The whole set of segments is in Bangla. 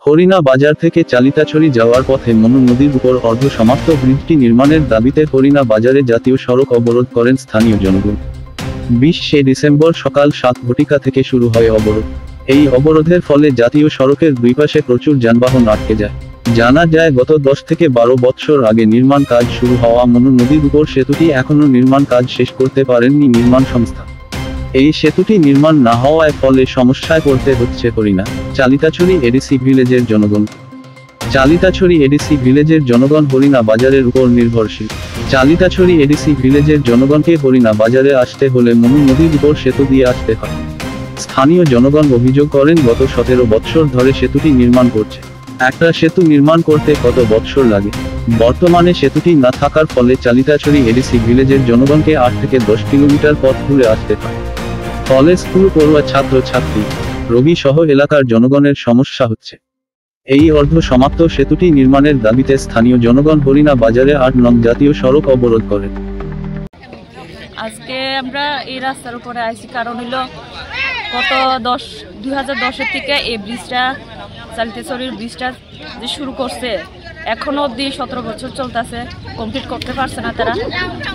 হরিণা বাজার থেকে চালিতাছড়ি যাওয়ার পথে মনু নদীর উপর অর্ধ সমাপ্ত ব্রিজটি নির্মাণের দাবিতে হরিণা বাজারে জাতীয় সড়ক অবরোধ করেন স্থানীয় জনগণ। 20শে ডিসেম্বর সকাল 7 ঘটিকা থেকে শুরু হয় অবরোধ। এই অবরোধের ফলে জাতীয় সড়কের দুই পাশে প্রচুর যানবাহন আটকে যায়। জানা যায় গত 10 থেকে 12 বছর আগে নির্মাণ কাজ শুরু হওয়া মনু নদীর উপর সেতুটি এখনও নির্মাণ কাজ শেষ করতে পারেননি নির্মাণ সংস্থা। এই সেতুটি নির্মাণ না হওয়ায় ফলে সমস্যায় পড়তে হচ্ছে হরিণা চালিতাছড়ি এডিসি ভিলেজের জনগণ। চালিতাছড়ি এডিসি ভিলেজের জনগণ হরিণা বাজারের উপর নির্ভরশীল। চালিতাছড়ি এডিসি ভিলেজের জনগণকে হরিণা বাজারে আসতে হলে মনু নদীর উপর সেতু দিয়ে আসতে হয়। স্থানীয় জনগণ অভিযোগ করেন গত 17 বছর ধরে সেতুটি নির্মাণ করছে। একটা সেতু নির্মাণ করতে কত বছর লাগে। বর্তমানে সেতুটি না থাকার ফলে চালিতাছড়ি এডিসি ভিলেজের জনগণকে 8 থেকে 10 কিলোমিটার পথ ঘুরে আসতে হয়। ফলে স্কুল পড়ুয়া ছাত্রছাত্রী, রোগী সহ এলাকার জনগণের সমস্যা হচ্ছে। এই অর্ধ সমাপ্ত সেতুটি নির্মাণের দাবিতে স্থানীয় জনগণ হরিণা বাজারে 8 নং জাতীয় সড়ক অবরোধ করে। আজকে আমরা এই রাস্তার উপরে আইছি কারণ হলো গত 2010 থেকে এই ব্রিজটা চালিতাছড়ির ব্রিজটা যে শুরু করছে এখনো অবধি 17 বছর চলতেছে, কমপ্লিট করতে পারছে না তারা।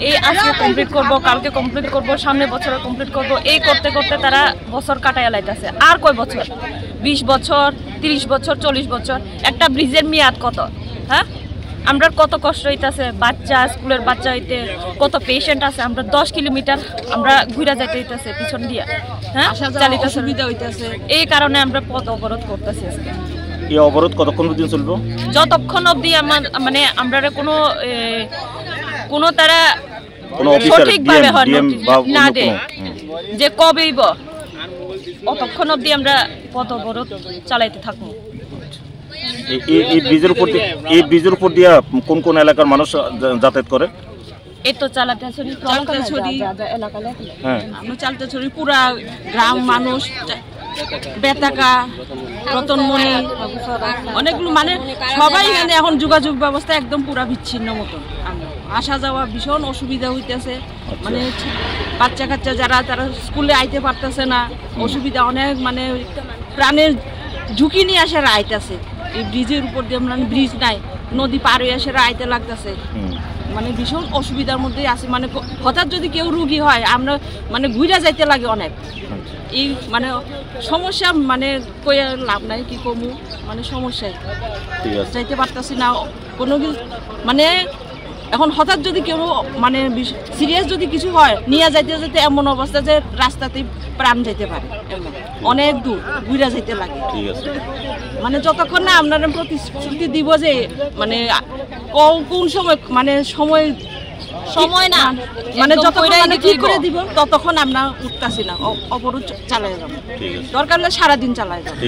এই আজকে কমপ্লিট করব, কালকে কমপ্লিট করব, সামনে বছরে কমপ্লিট করব, এই করতে করতে তারা বছর কাটাইয়া লাইতেছে। আর কয় বছর? 20 বছর, 30 বছর, 40 বছর। একটা ব্রিজের মেয়াদ কত? হ্যাঁ, আমরা কত কষ্ট হইতেছে, বাচ্চা স্কুলের বাচ্চা হইতে কত পেশেন্ট আছে। আমরা 10 কিলোমিটার আমরা ঘুরে যাইতে হইতেছে পিছন দিয়া। হ্যাঁ, চালিত সুবিধা হইতেছে। এই কারণে আমরা পথ অবরোধ করতেছি আজকে। এই অবরোধ কতক্ষণ পর্যন্ত চলবে? যতক্ষণ অবধি আমার মানে আমরা কোনো তারা সঠিকভাবে না দেয় যে কবেইব, অতক্ষণ অবধি আমরা পথ অবরোধ চালাইতে থাকবো। এই ব্রিজের উপর দিয়ে কোন কোন এলাকার মানুষ যাতায়াত করে? এই তো চালিতাছড়ি পুরা গ্রাম মানুষ, বেতাকা, রতনমণি, অনেকগুলো মানে সবাই এখানে এখন যোগাযোগ ব্যবস্থা একদম পুরা বিচ্ছিন্ন মতো। আসা যাওয়া ভীষণ অসুবিধা হইতেছে। মানে বাচ্চা কাচ্চা যারা তারা স্কুলে আইতে পারতেছে না, অসুবিধা অনেক, মানে প্রাণের ঝুঁকি নিয়ে আসে আইতেছে। এই ব্রিজের উপর দিয়ে মানে ব্রিজ নাই, নদী পার হয়ে আসে আইতে লাগতেছে। মানে ভীষণ অসুবিধার মধ্যেই আছে। মানে হঠাৎ যদি কেউ রুগী হয় আমরা মানে ঘুরে যাইতে লাগে অনেক। এই মানে সমস্যা, মানে কই লাভ নাই, কি কমু, মানে সমস্যায় যাইতে পারতেছি না কোনো মানে। এখন হঠাৎ যদি কেউ মানে সিরিয়াস যদি কিছু হয়, নিয়ে যাইতে যাইতে এমন অবস্থা যে রাস্তাতেই প্রাণ যেতে পারে, অনেক দূর ঘুরে যাইতে লাগে। মানে যতক্ষণ না আপনারা প্রতিশ্রুতি দিব যে মানে কোন সময়, মানে সময় না, মানে যতক্ষণ ঠিক করে দিব ততক্ষণ আমরা উঠতেছি না, অবরোধ চালাই যাবো। দরকার হলে সারাদিন চালাই যাবো।